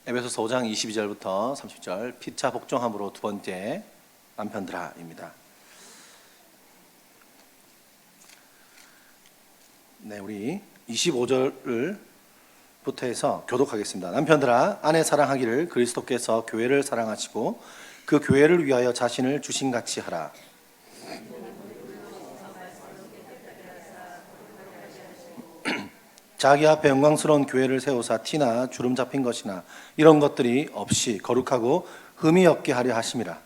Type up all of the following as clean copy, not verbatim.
에베소서 5장 22절부터 30절 피차 복종함으로 두 번째 남편들아입니다. 네, 우리 25절부터 해서 교독하겠습니다. 남편들아 아내 사랑하기를 그리스도께서 교회를 사랑하시고 그 교회를 위하여 자신을 주신같이 하라. 자기 앞에 영광스러운 교회를 세우사 티나 주름 잡힌 것이나 이런 것들이 없이 거룩하고 흠이 없게 하려 하심이라.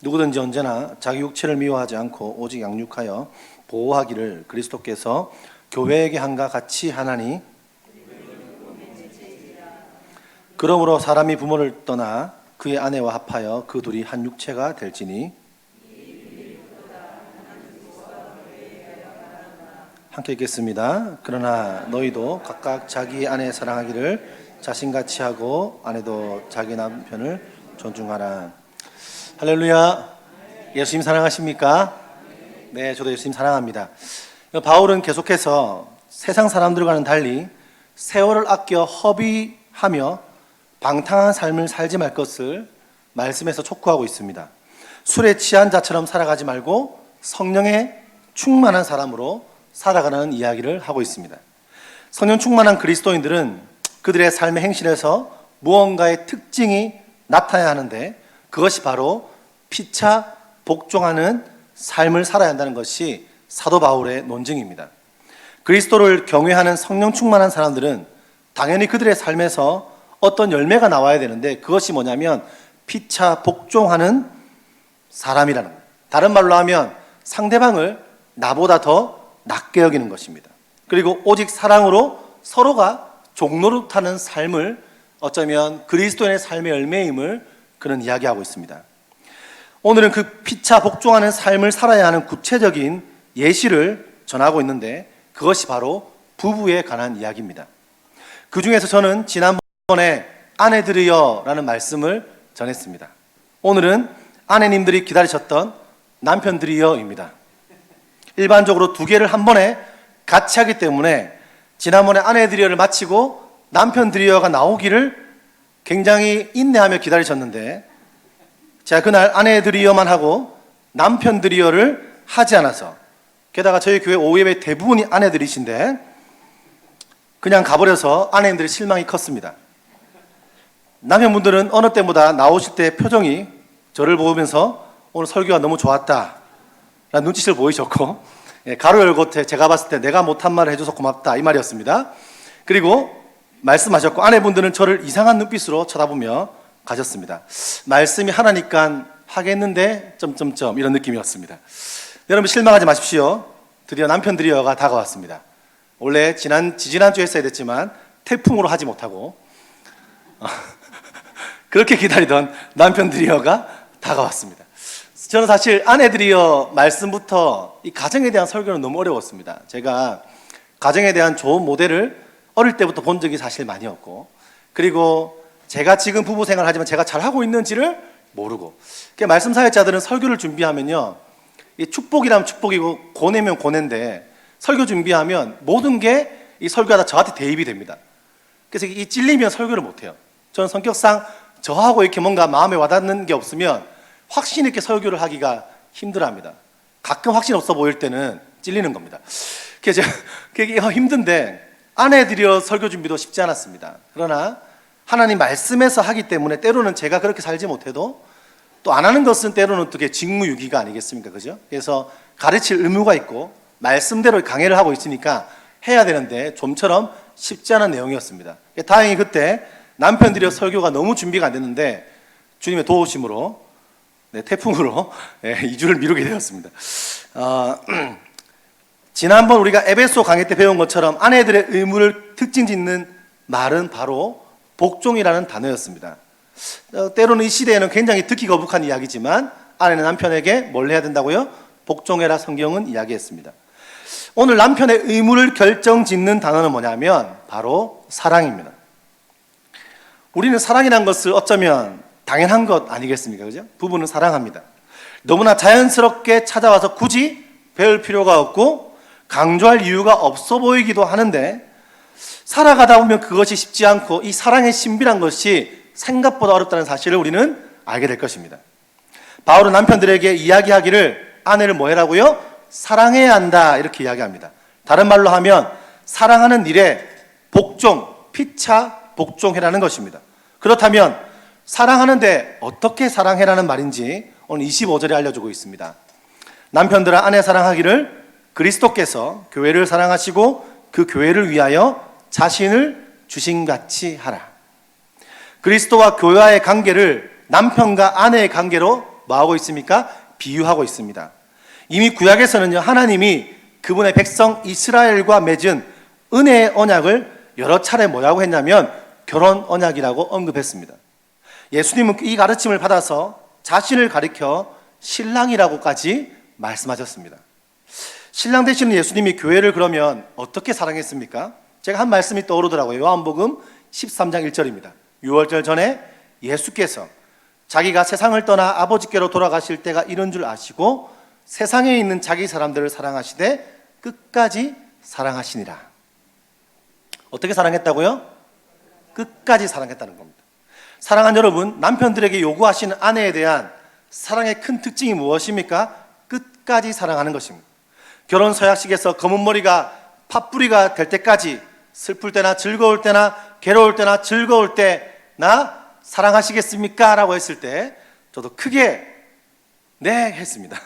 누구든지 언제나 자기 육체를 미워하지 않고 오직 양육하여 보호하기를 그리스도께서 교회에게 한가 같이 하나니, 그러므로 사람이 부모를 떠나 그의 아내와 합하여 그 둘이 한 육체가 될지니. 함께 읽겠습니다. 그러나 너희도 각각 자기 아내 사랑하기를 자신같이 하고 아내도 자기 남편을 존중하라. 할렐루야. 예수님 사랑하십니까? 네, 저도 예수님 사랑합니다. 바울은 계속해서 세상 사람들과는 달리 세월을 아껴 허비하며 방탕한 삶을 살지 말 것을 말씀에서 촉구하고 있습니다. 술에 취한 자처럼 살아가지 말고 성령에 충만한 사람으로 살아가는 이야기를 하고 있습니다. 성령 충만한 그리스도인들은 그들의 삶의 행실에서 무언가의 특징이 나타나야 하는데 그것이 바로 피차 복종하는 삶을 살아야 한다는 것이 사도 바울의 논증입니다. 그리스도를 경외하는 성령 충만한 사람들은 당연히 그들의 삶에서 어떤 열매가 나와야 되는데 그것이 뭐냐면 피차 복종하는 사람이라는 거예요. 다른 말로 하면 상대방을 나보다 더 낮게 여기는 것입니다. 그리고 오직 사랑으로 서로가 종노릇하는 삶을 어쩌면 그리스도인의 삶의 열매임을 그는 이야기하고 있습니다. 오늘은 그 피차 복종하는 삶을 살아야 하는 구체적인 예시를 전하고 있는데 그것이 바로 부부에 관한 이야기입니다. 그 중에서 저는 지난번에 아내들이여 라는 말씀을 전했습니다. 오늘은 아내님들이 기다리셨던 남편들이여입니다. 일반적으로 두 개를 한 번에 같이 하기 때문에 지난번에 아내들이여를 마치고 남편들이여가 나오기를 굉장히 인내하며 기다리셨는데 제가 그날 아내들이여만 하고 남편들이여를 하지 않아서, 게다가 저희 교회 오예배 대부분이 아내들이신데 그냥 가버려서 아내님들의 실망이 컸습니다. 남편분들은 어느 때보다 나오실 때 표정이 저를 보면서 오늘 설교가 너무 좋았다 라는 눈짓을 보이셨고, 가로 열고 제가 봤을 때 내가 못한 말을 해줘서 고맙다 이 말이었습니다. 그리고 말씀하셨고 아내분들은 저를 이상한 눈빛으로 쳐다보며 가셨습니다. 말씀이 하나니까 하겠는데 점점점 이런 느낌이었습니다. 여러분 실망하지 마십시오. 드디어 남편들이여가 다가왔습니다. 원래 지지난주에 했어야 됐지만 태풍으로 하지 못하고 그렇게 기다리던 남편들이여가 다가왔습니다. 저는 사실 아내들이여 말씀부터 이 가정에 대한 설교는 너무 어려웠습니다. 제가 가정에 대한 좋은 모델을 어릴 때부터 본 적이 사실 많이 없고, 그리고 제가 지금 부부 생활을 하지만 제가 잘하고 있는지를 모르고, 말씀 사역자들은 설교를 준비하면요, 이 축복이라면 축복이고 고뇌면 고뇌인데 설교 준비하면 모든 게 이 설교하다 저한테 대입이 됩니다. 그래서 이 찔리면 설교를 못해요. 저는 성격상 저하고 이렇게 뭔가 마음에 와닿는 게 없으면 확신 있게 설교를 하기가 힘들어합니다. 가끔 확신 없어 보일 때는 찔리는 겁니다. 그래서 그게 힘든데 아내들이여 설교 준비도 쉽지 않았습니다. 그러나 하나님 말씀에서 하기 때문에 때로는 제가 그렇게 살지 못해도 또 안 하는 것은 때로는 어떻게 직무유기가 아니겠습니까? 그죠? 그래서 가르칠 의무가 있고 말씀대로 강해를 하고 있으니까 해야 되는데 좀처럼 쉽지 않은 내용이었습니다. 다행히 그때 남편들이여 설교가 너무 준비가 안 됐는데 주님의 도우심으로 태풍으로 2주를 미루게 되었습니다. 지난번 우리가 에베소 강의 때 배운 것처럼 아내들의 의무를 특징 짓는 말은 바로 복종이라는 단어였습니다. 때로는 이 시대에는 굉장히 듣기 거북한 이야기지만 아내는 남편에게 뭘 해야 된다고요? 복종해라 성경은 이야기했습니다. 오늘 남편의 의무를 결정짓는 단어는 뭐냐면 바로 사랑입니다. 우리는 사랑이라는 것을 어쩌면 당연한 것 아니겠습니까? 그죠? 부부는 사랑합니다. 너무나 자연스럽게 찾아와서 굳이 배울 필요가 없고 강조할 이유가 없어 보이기도 하는데, 살아가다 보면 그것이 쉽지 않고 이 사랑의 신비란 것이 생각보다 어렵다는 사실을 우리는 알게 될 것입니다. 바울은 남편들에게 이야기하기를 아내를 뭐 해라고요? 사랑해야 한다, 이렇게 이야기합니다. 다른 말로 하면 사랑하는 일에 복종, 피차 복종해라는 것입니다. 그렇다면 사랑하는데 어떻게 사랑해라는 말인지 오늘 25절에 알려주고 있습니다. 남편들아 아내 사랑하기를 그리스도께서 교회를 사랑하시고 그 교회를 위하여 자신을 주신같이 하라. 그리스도와 교회와의 관계를 남편과 아내의 관계로 뭐하고 있습니까? 비유하고 있습니다. 이미 구약에서는요, 하나님이 그분의 백성 이스라엘과 맺은 은혜의 언약을 여러 차례 뭐라고 했냐면 결혼 언약이라고 언급했습니다. 예수님은 이 가르침을 받아서 자신을 가리켜 신랑이라고까지 말씀하셨습니다. 신랑 되시는 예수님이 교회를 그러면 어떻게 사랑했습니까? 제가 한 말씀이 떠오르더라고요. 요한복음 13장 1절입니다. 유월절 전에 예수께서 자기가 세상을 떠나 아버지께로 돌아가실 때가 이런 줄 아시고 세상에 있는 자기 사람들을 사랑하시되 끝까지 사랑하시니라. 어떻게 사랑했다고요? 끝까지 사랑했다는 겁니다. 사랑하는 여러분, 남편들에게 요구하시는 아내에 대한 사랑의 큰 특징이 무엇입니까? 끝까지 사랑하는 것입니다. 결혼 서약식에서 검은 머리가 팥뿌리가 될 때까지, 슬플 때나 즐거울 때나 괴로울 때나 즐거울 때 나 사랑하시겠습니까? 라고 했을 때 저도 크게 네 했습니다.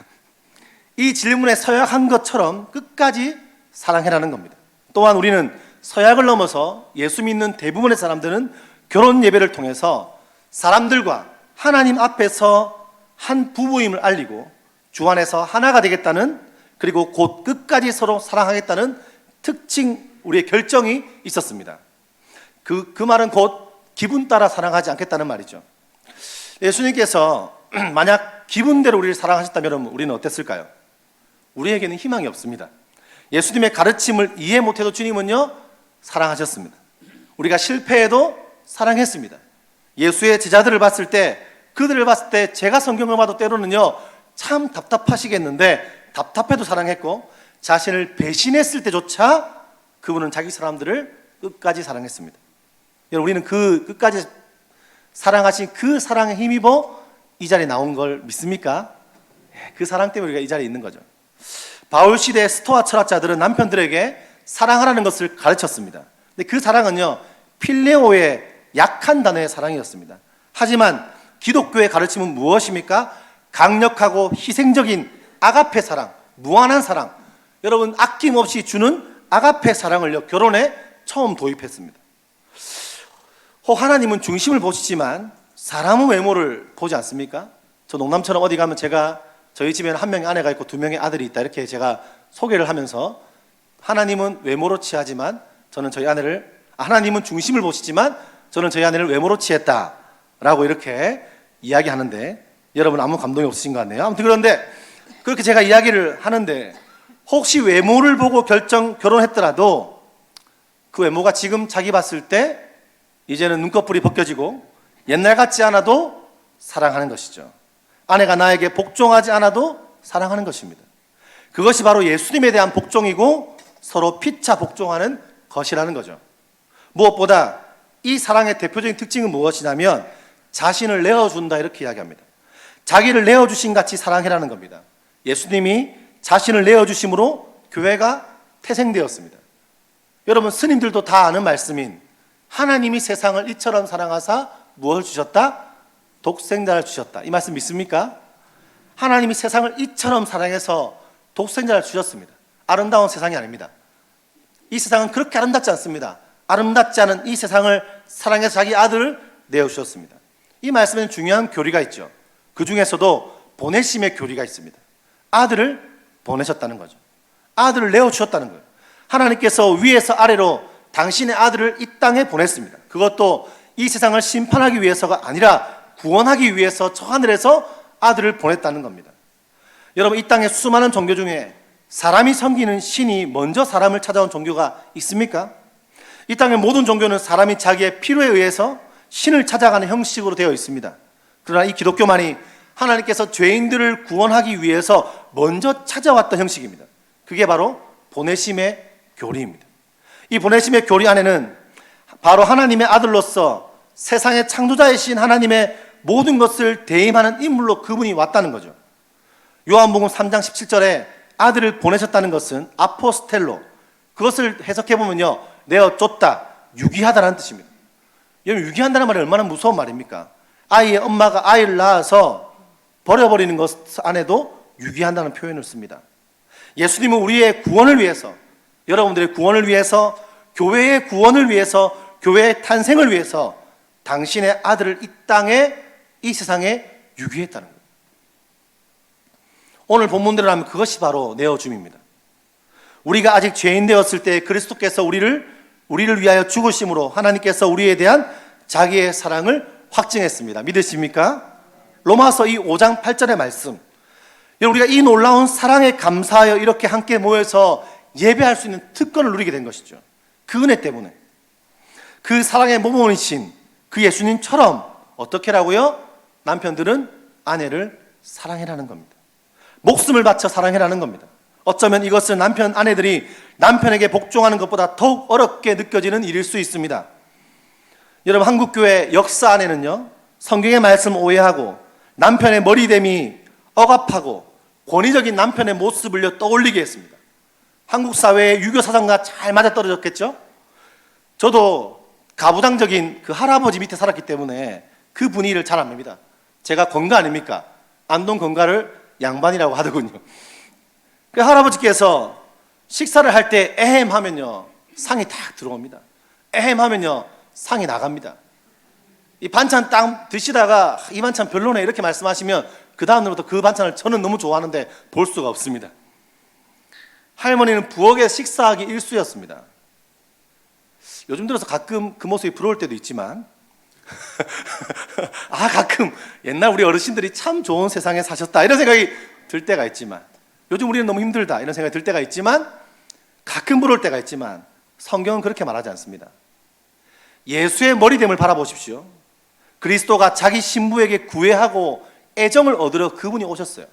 이 질문에 서약한 것처럼 끝까지 사랑해라는 겁니다. 또한 우리는 서약을 넘어서 예수 믿는 대부분의 사람들은 결혼 예배를 통해서 사람들과 하나님 앞에서 한 부부임을 알리고 주 안에서 하나가 되겠다는, 그리고 곧 끝까지 서로 사랑하겠다는 특징, 우리의 결정이 있었습니다. 그 말은 곧 기분 따라 사랑하지 않겠다는 말이죠. 예수님께서 만약 기분대로 우리를 사랑하셨다면 우리는 어땠을까요? 우리에게는 희망이 없습니다. 예수님의 가르침을 이해 못해도 주님은요 사랑하셨습니다. 우리가 실패해도 사랑했습니다. 예수의 제자들을 봤을 때, 그들을 봤을 때 제가 성경을 봐도 때로는요 참 답답하시겠는데 답답해도 사랑했고, 자신을 배신했을 때조차 그분은 자기 사람들을 끝까지 사랑했습니다. 여러분, 우리는 그 끝까지 사랑하신 그 사랑에 힘입어 이 자리에 나온 걸 믿습니까? 그 사랑 때문에 우리가 이 자리에 있는 거죠. 바울 시대의 스토아 철학자들은 남편들에게 사랑하라는 것을 가르쳤습니다. 근데 그 사랑은요 필레오의 약한 단어의 사랑이었습니다. 하지만 기독교의 가르침은 무엇입니까? 강력하고 희생적인 아가페 사랑, 무한한 사랑, 여러분 아낌없이 주는 아가페 사랑을요 결혼에 처음 도입했습니다. 혹 하나님은 중심을 보시지만 사람은 외모를 보지 않습니까? 저 농담처럼 어디 가면 제가 저희 집에는 한 명의 아내가 있고 두 명의 아들이 있다, 이렇게 제가 소개를 하면서 하나님은 외모로 취하지만 저는 저희 아내를, 하나님은 중심을 보시지만 저는 저희 아내를 외모로 취했다라고 이렇게 이야기하는데, 여러분 아무 감동이 없으신 것 같네요. 아무튼 그런데 그렇게 제가 이야기를 하는데, 혹시 외모를 보고 결혼했더라도 그 외모가 지금 자기 봤을 때 이제는 눈꺼풀이 벗겨지고 옛날 같지 않아도 사랑하는 것이죠. 아내가 나에게 복종하지 않아도 사랑하는 것입니다. 그것이 바로 예수님에 대한 복종이고 서로 피차 복종하는 것이라는 거죠. 무엇보다 이 사랑의 대표적인 특징은 무엇이냐면 자신을 내어준다, 이렇게 이야기합니다. 자기를 내어주신 같이 사랑해라는 겁니다. 예수님이 자신을 내어주심으로 교회가 태생되었습니다. 여러분 스님들도 다 아는 말씀인 하나님이 세상을 이처럼 사랑하사 무엇을 주셨다? 독생자를 주셨다. 이 말씀 믿습니까? 하나님이 세상을 이처럼 사랑해서 독생자를 주셨습니다. 아름다운 세상이 아닙니다. 이 세상은 그렇게 아름답지 않습니다. 아름답지 않은 이 세상을 사랑해서 자기 아들을 내어주셨습니다. 이 말씀에는 중요한 교리가 있죠. 그 중에서도 보내심의 교리가 있습니다. 아들을 보내셨다는 거죠. 아들을 내어주셨다는 거예요. 하나님께서 위에서 아래로 당신의 아들을 이 땅에 보냈습니다. 그것도 이 세상을 심판하기 위해서가 아니라 구원하기 위해서 저 하늘에서 아들을 보냈다는 겁니다. 여러분 이 땅의 수많은 종교 중에 사람이 섬기는 신이 먼저 사람을 찾아온 종교가 있습니까? 이 땅의 모든 종교는 사람이 자기의 필요에 의해서 신을 찾아가는 형식으로 되어 있습니다. 그러나 이 기독교만이 하나님께서 죄인들을 구원하기 위해서 먼저 찾아왔던 형식입니다. 그게 바로 보내심의 교리입니다. 이 보내심의 교리 안에는 바로 하나님의 아들로서 세상의 창조자이신 하나님의 모든 것을 대임하는 인물로 그분이 왔다는 거죠. 요한복음 3장 17절에 아들을 보내셨다는 것은 아포스텔로, 그것을 해석해보면요, 내어 쫓다, 유기하다라는 뜻입니다. 여러분, 유기한다는 말이 얼마나 무서운 말입니까? 아이의 엄마가 아이를 낳아서 버려버리는 것 안에도 유기한다는 표현을 씁니다. 예수님은 우리의 구원을 위해서, 여러분들의 구원을 위해서, 교회의 구원을 위해서, 교회의 탄생을 위해서 당신의 아들을 이 땅에, 이 세상에 유기했다는 거예요. 오늘 본문대로 하면 그것이 바로 내어줌입니다. 우리가 아직 죄인 되었을 때 그리스도께서 우리를 위하여 죽으심으로 하나님께서 우리에 대한 자기의 사랑을 확증했습니다. 믿으십니까? 로마서 이 5장 8절의 말씀, 우리가 이 놀라운 사랑에 감사하여 이렇게 함께 모여서 예배할 수 있는 특권을 누리게 된 것이죠. 그 은혜 때문에. 그 사랑의 모범이신 그 예수님처럼 어떻게라고요? 남편들은 아내를 사랑해라는 겁니다. 목숨을 바쳐 사랑해라는 겁니다. 어쩌면 이것은 아내들이 남편에게 복종하는 것보다 더욱 어렵게 느껴지는 일일 수 있습니다. 여러분, 한국교회 역사 안에는요, 성경의 말씀 오해하고 남편의 머리됨이 억압하고 권위적인 남편의 모습을 떠올리게 했습니다. 한국 사회의 유교 사상과 잘 맞아떨어졌겠죠? 저도 가부장적인 그 할아버지 밑에 살았기 때문에 그 분위기를 잘 압니다. 제가 건가 아닙니까? 안동 건가를 양반이라고 하더군요. 그 할아버지께서 식사를 할 때 에헴 하면요, 상이 딱 들어옵니다. 에헴 하면요, 상이 나갑니다. 이 반찬 딱 드시다가 이 반찬 별로네 이렇게 말씀하시면 그 다음부터 그 반찬을 저는 너무 좋아하는데 볼 수가 없습니다. 할머니는 부엌에 식사하기 일수였습니다. 요즘 들어서 가끔 그 모습이 부러울 때도 있지만 가끔 옛날 우리 어르신들이 참 좋은 세상에 사셨다 이런 생각이 들 때가 있지만, 요즘 우리는 너무 힘들다 이런 생각이 들 때가 있지만, 가끔 부러울 때가 있지만, 성경은 그렇게 말하지 않습니다. 예수의 머리됨을 바라보십시오. 그리스도가 자기 신부에게 구애하고 애정을 얻으러 그분이 오셨어요.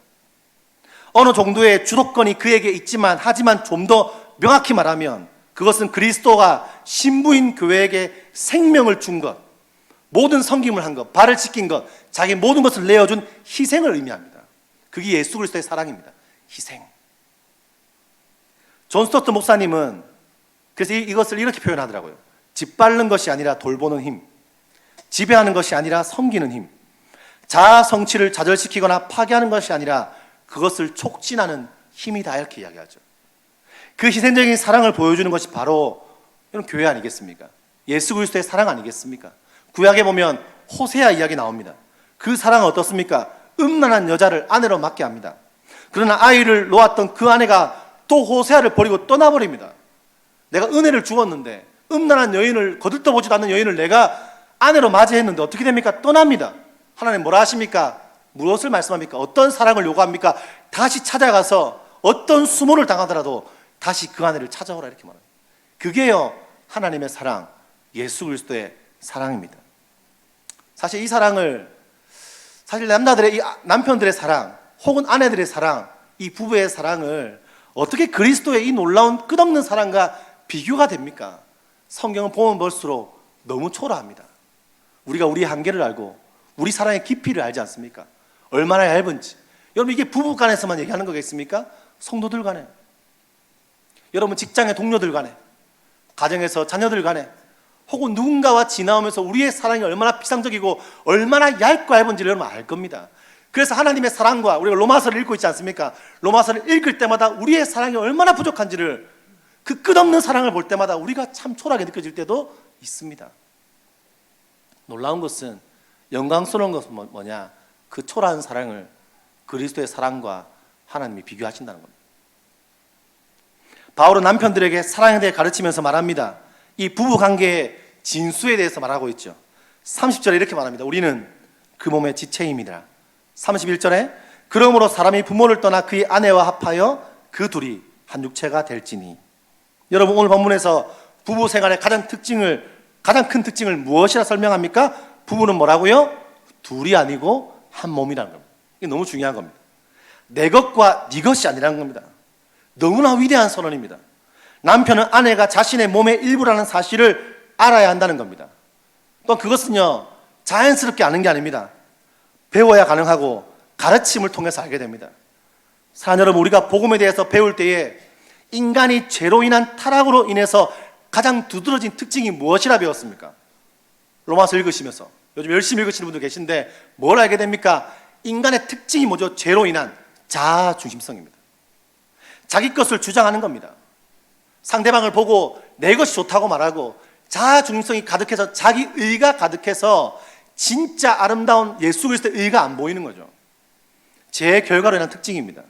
어느 정도의 주도권이 그에게 있지만, 하지만 좀 더 명확히 말하면 그것은 그리스도가 신부인 교회에게 생명을 준 것, 모든 섬김을 한 것, 발을 씻긴 것, 자기 모든 것을 내어준 희생을 의미합니다. 그게 예수 그리스도의 사랑입니다. 희생. 존 스토트 목사님은 그래서 이것을 이렇게 표현하더라고요. 짓밟는 것이 아니라 돌보는 힘, 지배하는 것이 아니라 섬기는 힘, 자아 성취를 좌절시키거나 파괴하는 것이 아니라 그것을 촉진하는 힘이다, 이렇게 이야기하죠. 그 희생적인 사랑을 보여주는 것이 바로 이런 교회 아니겠습니까? 예수 그리스도의 사랑 아니겠습니까? 구약에 보면 호세아 이야기 나옵니다. 그 사랑은 어떻습니까? 음란한 여자를 아내로 맡게 합니다. 그러나 아이를 놓았던 그 아내가 또 호세아를 버리고 떠나버립니다. 내가 은혜를 주었는데, 음란한 여인을, 거들떠보지도 않는 여인을 내가 아내로 맞이했는데 어떻게 됩니까? 떠납니다. 하나님 뭐라 하십니까? 무엇을 말씀합니까? 어떤 사랑을 요구합니까? 다시 찾아가서 어떤 수모를 당하더라도 다시 그 아내를 찾아오라, 이렇게 말합니다. 그게요, 하나님의 사랑, 예수 그리스도의 사랑입니다. 사실 이 사랑을, 사실 남편들의 사랑, 혹은 아내들의 사랑, 이 부부의 사랑을 어떻게 그리스도의 이 놀라운 끝없는 사랑과 비교가 됩니까? 성경은 보면 볼수록 너무 초라합니다. 우리가 우리의 한계를 알고 우리 사랑의 깊이를 알지 않습니까? 얼마나 얇은지. 여러분, 이게 부부 간에서만 얘기하는 거겠습니까? 성도들 간에, 여러분 직장의 동료들 간에, 가정에서 자녀들 간에, 혹은 누군가와 지나오면서 우리의 사랑이 얼마나 비상적이고 얼마나 얇고 얇은지를 여러분 알 겁니다. 그래서 하나님의 사랑과, 우리가 로마서를 읽고 있지 않습니까? 로마서를 읽을 때마다 우리의 사랑이 얼마나 부족한지를, 그 끝없는 사랑을 볼 때마다 우리가 참 초라하게 느껴질 때도 있습니다. 놀라운 것은, 영광스러운 것은 뭐냐? 그 초라한 사랑을 그리스도의 사랑과 하나님이 비교하신다는 겁니다. 바울은 남편들에게 사랑에 대해 가르치면서 말합니다. 이 부부관계의 진수에 대해서 말하고 있죠. 30절에 이렇게 말합니다. 우리는 그 몸의 지체임이라. 31절에 그러므로 사람이 부모를 떠나 그의 아내와 합하여 그 둘이 한 육체가 될지니. 여러분, 오늘 본문에서 부부 생활의 가장 큰 특징을 무엇이라 설명합니까? 부부는 뭐라고요? 둘이 아니고 한 몸이라는 겁니다. 이게 너무 중요한 겁니다. 내 것과 네 것이 아니라는 겁니다. 너무나 위대한 선언입니다. 남편은 아내가 자신의 몸의 일부라는 사실을 알아야 한다는 겁니다. 또 그것은요, 자연스럽게 아는 게 아닙니다. 배워야 가능하고 가르침을 통해서 알게 됩니다. 사랑하는 여러분, 우리가 복음에 대해서 배울 때에 인간이 죄로 인한 타락으로 인해서 가장 두드러진 특징이 무엇이라 배웠습니까? 로마서 읽으시면서 요즘 열심히 읽으시는 분들 계신데 뭘 알게 됩니까? 인간의 특징이 뭐죠? 죄로 인한 자아 중심성입니다. 자기 것을 주장하는 겁니다. 상대방을 보고 내 것이 좋다고 말하고 자아 중심성이 가득해서 자기 의가 가득해서 진짜 아름다운 예수 그리스도의 의가 안 보이는 거죠. 죄의 결과로 인한 특징입니다.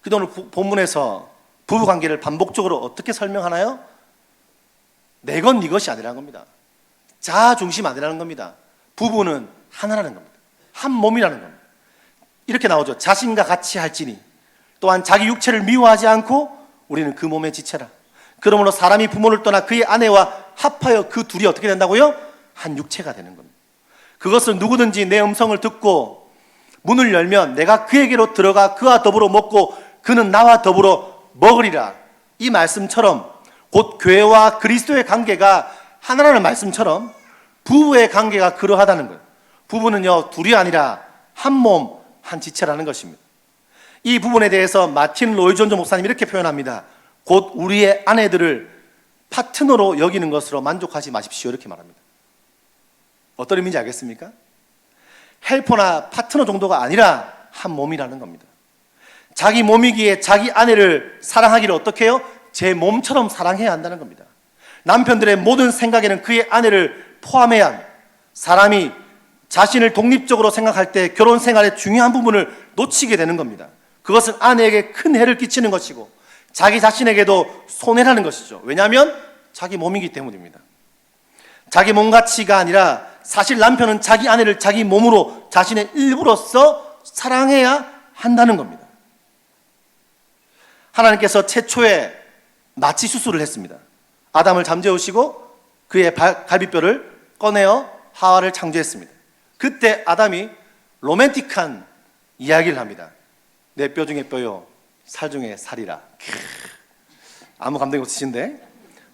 그래서 오늘 본문에서 부부관계를 반복적으로 어떻게 설명하나요? 내 것, 네 것이 아니라는 겁니다. 자아 중심 아니라는 겁니다. 부부는 하나라는 겁니다. 한 몸이라는 겁니다. 이렇게 나오죠. 자신과 같이 할지니 또한 자기 육체를 미워하지 않고 우리는 그 몸의 지체라. 그러므로 사람이 부모를 떠나 그의 아내와 합하여 그 둘이 어떻게 된다고요? 한 육체가 되는 겁니다. 그것은 누구든지 내 음성을 듣고 문을 열면 내가 그에게로 들어가 그와 더불어 먹고 그는 나와 더불어 먹으리라. 이 말씀처럼 곧 교회와 그리스도의 관계가 하나라는 말씀처럼 부부의 관계가 그러하다는 거예요. 부부는요, 둘이 아니라 한 몸, 한 지체라는 것입니다. 이 부분에 대해서 마틴 로이드 존스 목사님이 이렇게 표현합니다. 곧 우리의 아내들을 파트너로 여기는 것으로 만족하지 마십시오. 이렇게 말합니다. 어떤 의미인지 알겠습니까? 헬퍼나 파트너 정도가 아니라 한 몸이라는 겁니다. 자기 몸이기에 자기 아내를 사랑하기를 어떻게 해요? 제 몸처럼 사랑해야 한다는 겁니다. 남편들의 모든 생각에는 그의 아내를 포함해야 합니다. 사람이 자신을 독립적으로 생각할 때 결혼 생활의 중요한 부분을 놓치게 되는 겁니다. 그것은 아내에게 큰 해를 끼치는 것이고 자기 자신에게도 손해라는 것이죠. 왜냐하면 자기 몸이기 때문입니다. 자기 몸 가치가 아니라 사실 남편은 자기 아내를 자기 몸으로 자신의 일부로서 사랑해야 한다는 겁니다. 하나님께서 최초에 마취 수술을 했습니다. 아담을 잠재우시고 그의 갈비뼈를 꺼내어 하와를 창조했습니다. 그때 아담이 로맨틱한 이야기를 합니다. 내 뼈 중에 뼈요, 살 중에 살이라. 아무 감동이 없으신데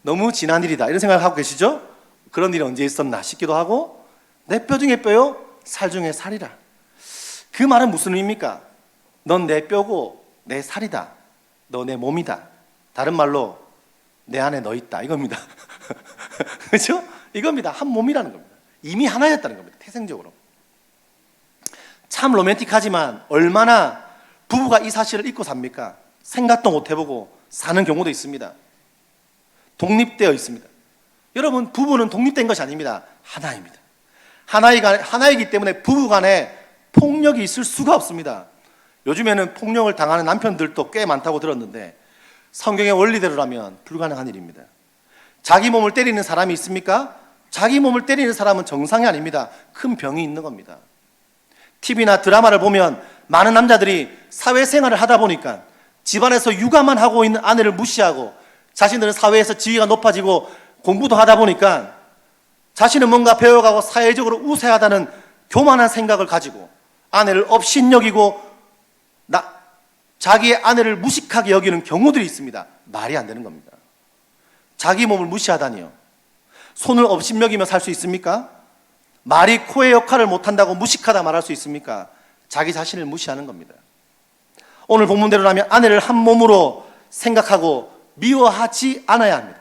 너무 지난 일이다 이런 생각을 하고 계시죠? 그런 일이 언제 있었나 싶기도 하고 내 뼈 중에 뼈요, 살 중에 살이라. 그 말은 무슨 의미입니까? 넌 내 뼈고 내 살이다. 너 내 몸이다. 다른 말로 내 안에 너 있다 이겁니다. 그렇죠? 이겁니다. 한 몸이라는 겁니다. 이미 하나였다는 겁니다. 태생적으로. 참 로맨틱하지만 얼마나 부부가 이 사실을 잊고 삽니까? 생각도 못 해보고 사는 경우도 있습니다. 독립되어 있습니다. 여러분, 부부는 독립된 것이 아닙니다. 하나입니다. 하나이기 때문에 부부 간에 폭력이 있을 수가 없습니다. 요즘에는 폭력을 당하는 남편들도 꽤 많다고 들었는데 성경의 원리대로라면 불가능한 일입니다. 자기 몸을 때리는 사람이 있습니까? 자기 몸을 때리는 사람은 정상이 아닙니다. 큰 병이 있는 겁니다. TV나 드라마를 보면 많은 남자들이 사회생활을 하다 보니까 집안에서 육아만 하고 있는 아내를 무시하고 자신들은 사회에서 지위가 높아지고 공부도 하다 보니까 자신은 뭔가 배워가고 사회적으로 우세하다는 교만한 생각을 가지고 아내를 업신여기고 자기의 아내를 무식하게 여기는 경우들이 있습니다. 말이 안 되는 겁니다. 자기 몸을 무시하다니요. 손을 업신여기며 살 수 있습니까? 말이 코의 역할을 못한다고 무식하다 말할 수 있습니까? 자기 자신을 무시하는 겁니다. 오늘 본문대로라면 아내를 한 몸으로 생각하고 미워하지 않아야 합니다.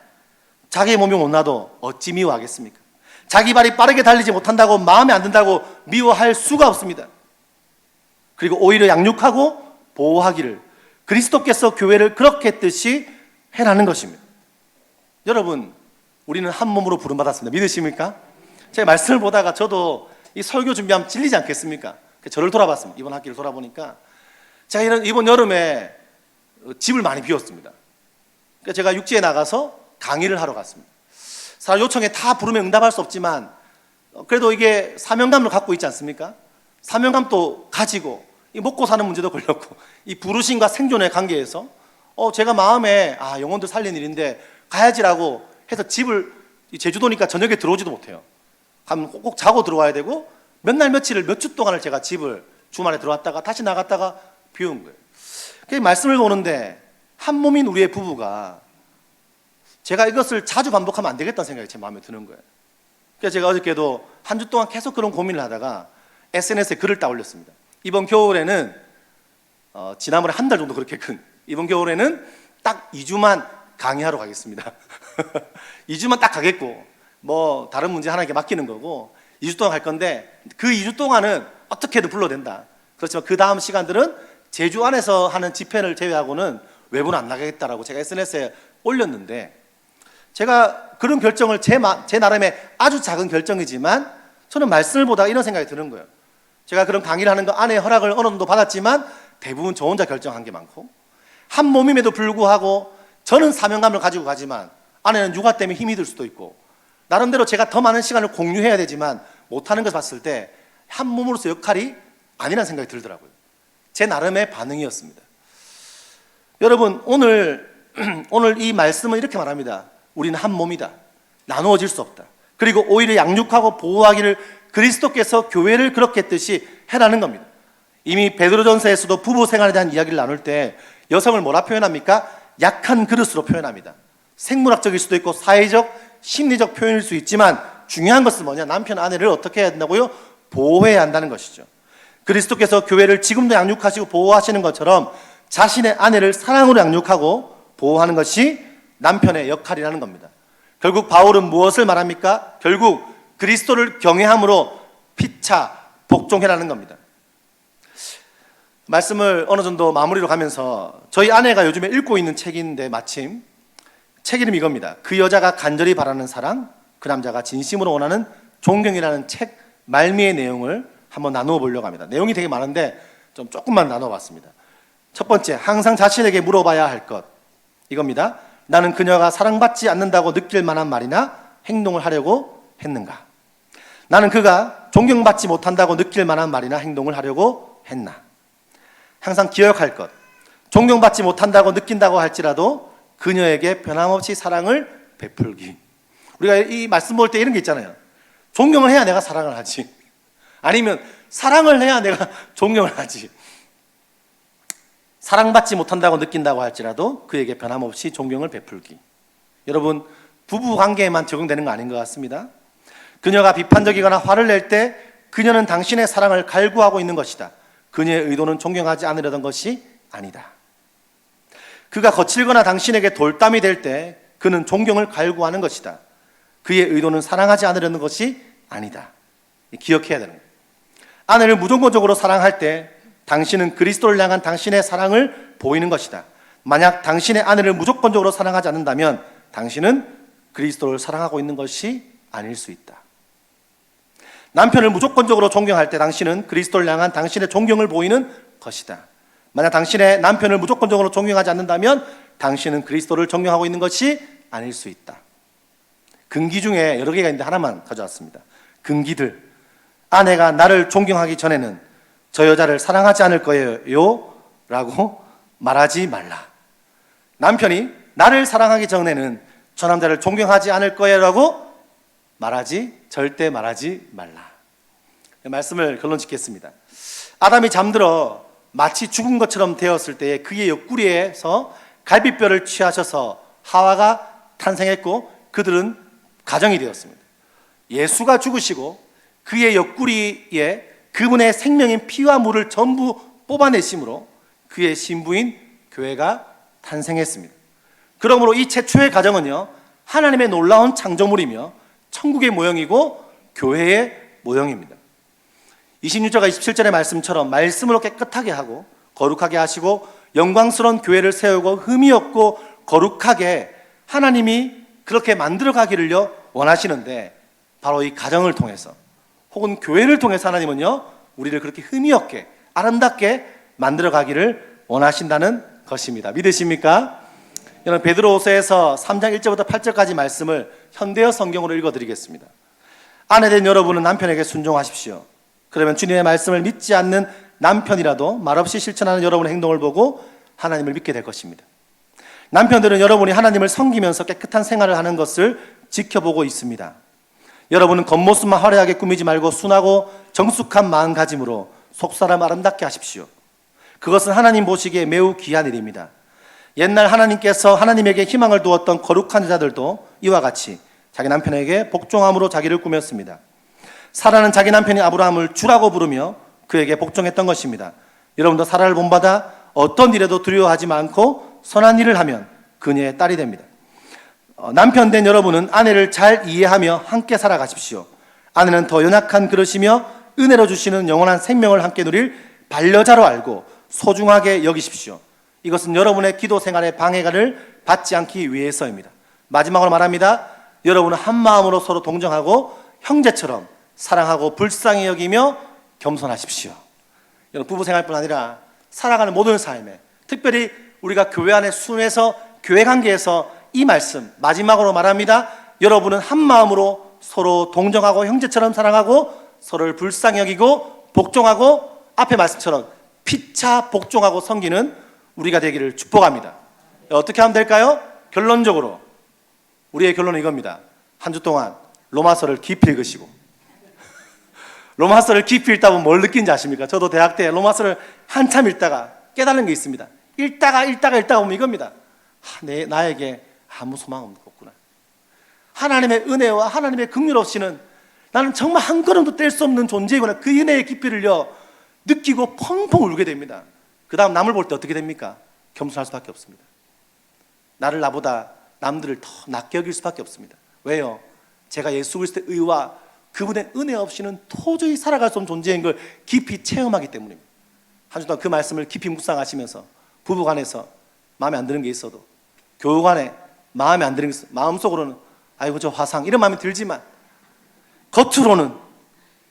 자기 몸이 못나도 어찌 미워하겠습니까? 자기 발이 빠르게 달리지 못한다고 마음에 안 든다고 미워할 수가 없습니다. 그리고 오히려 양육하고 보호하기를 그리스도께서 교회를 그렇게 했듯이 해라는 것입니다. 여러분, 우리는 한 몸으로 부름받았습니다. 믿으십니까? 제가 말씀을 보다가 저도 이 설교 준비하면 질리지 않겠습니까? 저를 돌아봤습니다. 이번 학기를 돌아보니까 제가 이번 여름에 집을 많이 비웠습니다. 그러니까 제가 육지에 나가서 강의를 하러 갔습니다. 사람 요청에 다 부르면 응답할 수 없지만 그래도 이게 사명감을 갖고 있지 않습니까? 사명감도 가지고 이 먹고 사는 문제도 걸렸고 이 부르심과 생존의 관계에서 제가 마음에 영혼들 살린 일인데 가야지라고 해서 집을 제주도니까 저녁에 들어오지도 못해요. 가면 꼭 자고 들어와야 되고 몇 날 며칠을 몇 주 동안을 제가 집을 주말에 들어왔다가 다시 나갔다가 비운 거예요. 그 말씀을 보는데 한 몸인 우리의 부부가 제가 이것을 자주 반복하면 안 되겠다는 생각이 제 마음에 드는 거예요. 그래서 제가 어저께도 한 주 동안 계속 그런 고민을 하다가 SNS에 글을 딱 올렸습니다. 이번 겨울에는 지난번에 한 달 정도 그렇게 이번 겨울에는 딱 2주만 강의하러 가겠습니다. 2주만 딱 가겠고 뭐 다른 문제 하나님께 맡기는 거고 2주 동안 갈 건데 그 2주 동안은 어떻게든 불러댄다. 그렇지만 그 다음 시간들은 제주 안에서 하는 집회를 제외하고는 외부는 안 나가겠다라고 제가 SNS에 올렸는데 제가 그런 결정을 제 나름의 아주 작은 결정이지만 저는 말씀을 보다가 이런 생각이 드는 거예요. 제가 그런 강의를 하는 거 아내의 허락을 어느 정도 받았지만 대부분 저 혼자 결정한 게 많고 한 몸임에도 불구하고 저는 사명감을 가지고 가지만 아내는 육아 때문에 힘이 들 수도 있고 나름대로 제가 더 많은 시간을 공유해야 되지만 못하는 것을 봤을 때 한 몸으로서 역할이 아니라는 생각이 들더라고요. 제 나름의 반응이었습니다. 여러분 오늘 이 말씀은 이렇게 말합니다. 우리는 한 몸이다. 나누어질 수 없다. 그리고 오히려 양육하고 보호하기를 그리스도께서 교회를 그렇게 했듯이 해라는 겁니다. 이미 베드로전서에서도 부부 생활에 대한 이야기를 나눌 때 여성을 뭐라 표현합니까? 약한 그릇으로 표현합니다. 생물학적일 수도 있고 사회적, 심리적 표현일 수 있지만 중요한 것은 뭐냐? 남편, 아내를 어떻게 해야 된다고요? 보호해야 한다는 것이죠. 그리스도께서 교회를 지금도 양육하시고 보호하시는 것처럼 자신의 아내를 사랑으로 양육하고 보호하는 것이 남편의 역할이라는 겁니다. 결국 바울은 무엇을 말합니까? 결국 그리스도를 경외함으로 피차 복종해라는 겁니다. 말씀을 어느 정도 마무리로 가면서 저희 아내가 요즘에 읽고 있는 책인데 마침 책 이름이 이겁니다. 그 여자가 간절히 바라는 사랑, 그 남자가 진심으로 원하는 존경이라는 책 말미의 내용을 한번 나누어 보려고 합니다. 내용이 되게 많은데 좀 조금만 나눠봤습니다. 첫 번째, 항상 자신에게 물어봐야 할 것 이겁니다. 나는 그녀가 사랑받지 않는다고 느낄 만한 말이나 행동을 하려고 했는가? 나는 그가 존경받지 못한다고 느낄 만한 말이나 행동을 하려고 했나? 항상 기억할 것, 존경받지 못한다고 느낀다고 할지라도 그녀에게 변함없이 사랑을 베풀기. 우리가 이 말씀 볼 때 이런 게 있잖아요. 존경을 해야 내가 사랑을 하지. 아니면 사랑을 해야 내가 존경을 하지. 사랑받지 못한다고 느낀다고 할지라도 그에게 변함없이 존경을 베풀기. 여러분, 부부 관계에만 적용되는 거 아닌 것 같습니다. 그녀가 비판적이거나 화를 낼 때 그녀는 당신의 사랑을 갈구하고 있는 것이다. 그녀의 의도는 존경하지 않으려던 것이 아니다. 그가 거칠거나 당신에게 돌담이 될 때 그는 존경을 갈구하는 것이다. 그의 의도는 사랑하지 않으려는 것이 아니다. 기억해야 되는 거예요. 아내를 무조건적으로 사랑할 때 당신은 그리스도를 향한 당신의 사랑을 보이는 것이다. 만약 당신의 아내를 무조건적으로 사랑하지 않는다면 당신은 그리스도를 사랑하고 있는 것이 아닐 수 있다. 남편을 무조건적으로 존경할 때 당신은 그리스도를 향한 당신의 존경을 보이는 것이다. 만약 당신의 남편을 무조건적으로 존경하지 않는다면 당신은 그리스도를 존경하고 있는 것이 아닐 수 있다. 금기 중에 여러 개가 있는데 하나만 가져왔습니다. 금기들. 아내가 나를 존경하기 전에는 저 여자를 사랑하지 않을 거예요 라고 말하지 말라. 남편이 나를 사랑하기 전에는 저 남자를 존경하지 않을 거예요 라고 절대 말하지 말라. 말씀을 결론 짓겠습니다. 아담이 잠들어 마치 죽은 것처럼 되었을 때에 그의 옆구리에서 갈비뼈를 취하셔서 하와가 탄생했고 그들은 가정이 되었습니다. 예수가 죽으시고 그의 옆구리에 그분의 생명인 피와 물을 전부 뽑아내심으로 그의 신부인 교회가 탄생했습니다. 그러므로 이 최초의 가정은요, 하나님의 놀라운 창조물이며 천국의 모형이고 교회의 모형입니다. 26절과 27절의 말씀처럼 말씀으로 깨끗하게 하고 거룩하게 하시고 영광스러운 교회를 세우고 흠이 없고 거룩하게 하나님이 그렇게 만들어 가기를요 원하시는데, 바로 이 가정을 통해서 혹은 교회를 통해서 하나님은요 우리를 그렇게 흠이 없게 아름답게 만들어 가기를 원하신다는 것입니다. 믿으십니까? 여러분, 베드로후서에서 3장 1절부터 8절까지 말씀을 현대어 성경으로 읽어드리겠습니다. 아내된 여러분은 남편에게 순종하십시오. 그러면 주님의 말씀을 믿지 않는 남편이라도 말없이 실천하는 여러분의 행동을 보고 하나님을 믿게 될 것입니다. 남편들은 여러분이 하나님을 섬기면서 깨끗한 생활을 하는 것을 지켜보고 있습니다. 여러분은 겉모습만 화려하게 꾸미지 말고 순하고 정숙한 마음가짐으로 속사람 아름답게 하십시오. 그것은 하나님 보시기에 매우 귀한 일입니다. 옛날 하나님께서 하나님에게 희망을 두었던 거룩한 여자들도 이와 같이 자기 남편에게 복종함으로 자기를 꾸몄습니다. 사라는 자기 남편이 아브라함을 주라고 부르며 그에게 복종했던 것입니다. 여러분도 사라를 본받아 어떤 일에도 두려워하지 않고 선한 일을 하면 그녀의 딸이 됩니다. 남편 된 여러분은 아내를 잘 이해하며 함께 살아가십시오. 아내는 더 연약한 그릇이며 은혜로 주시는 영원한 생명을 함께 누릴 반려자로 알고 소중하게 여기십시오. 이것은 여러분의 기도 생활에 방해를 받지 않기 위해서입니다. 마지막으로 말합니다. 여러분은 한 마음으로 서로 동정하고 형제처럼 사랑하고 불쌍히 여기며 겸손하십시오. 여러분, 부부 생활뿐 아니라 살아가는 모든 삶에, 특별히 우리가 교회 안에 순회해서 교회 관계에서 이 말씀 마지막으로 말합니다. 여러분은 한 마음으로 서로 동정하고 형제처럼 사랑하고 서로를 불쌍히 여기고 복종하고 앞에 말씀처럼 피차 복종하고 섬기는 우리가 되기를 축복합니다. 어떻게 하면 될까요? 결론적으로 우리의 결론은 이겁니다. 한 주 동안 로마서를 깊이 읽으시고, 로마서를 깊이 읽다 보면 뭘 느낀지 아십니까? 저도 대학 때 로마서를 한참 읽다가 깨달은 게 있습니다. 읽다가 보면 이겁니다. 나에게 아무 소망 없구나. 하나님의 은혜와 하나님의 긍휼 없이는 나는 정말 한 걸음도 뗄 수 없는 존재이구나. 그 은혜의 깊이를요 느끼고 펑펑 울게 됩니다. 그 다음 남을 볼 때 어떻게 됩니까? 겸손할 수밖에 없습니다. 나를 나보다 남들을 더 낮게 여길 수밖에 없습니다. 왜요? 제가 예수 그리스도의 의와 그분의 은혜 없이는 도저히 살아갈 수 없는 존재인 걸 깊이 체험하기 때문입니다. 한 주 동안 그 말씀을 깊이 묵상하시면서 부부간에서 마음에 안 드는 게 있어도, 교우간에 마음에 안 드는 게 있어도, 마음속으로는 아이고 저 화상 이런 마음이 들지만 겉으로는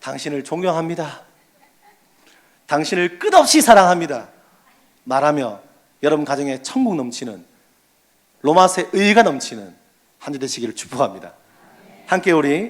당신을 존경합니다, 당신을 끝없이 사랑합니다 말하며 여러분 가정에 천국 넘치는, 로마서의 의가 넘치는 한 주 되시기를 축복합니다. 함께 우리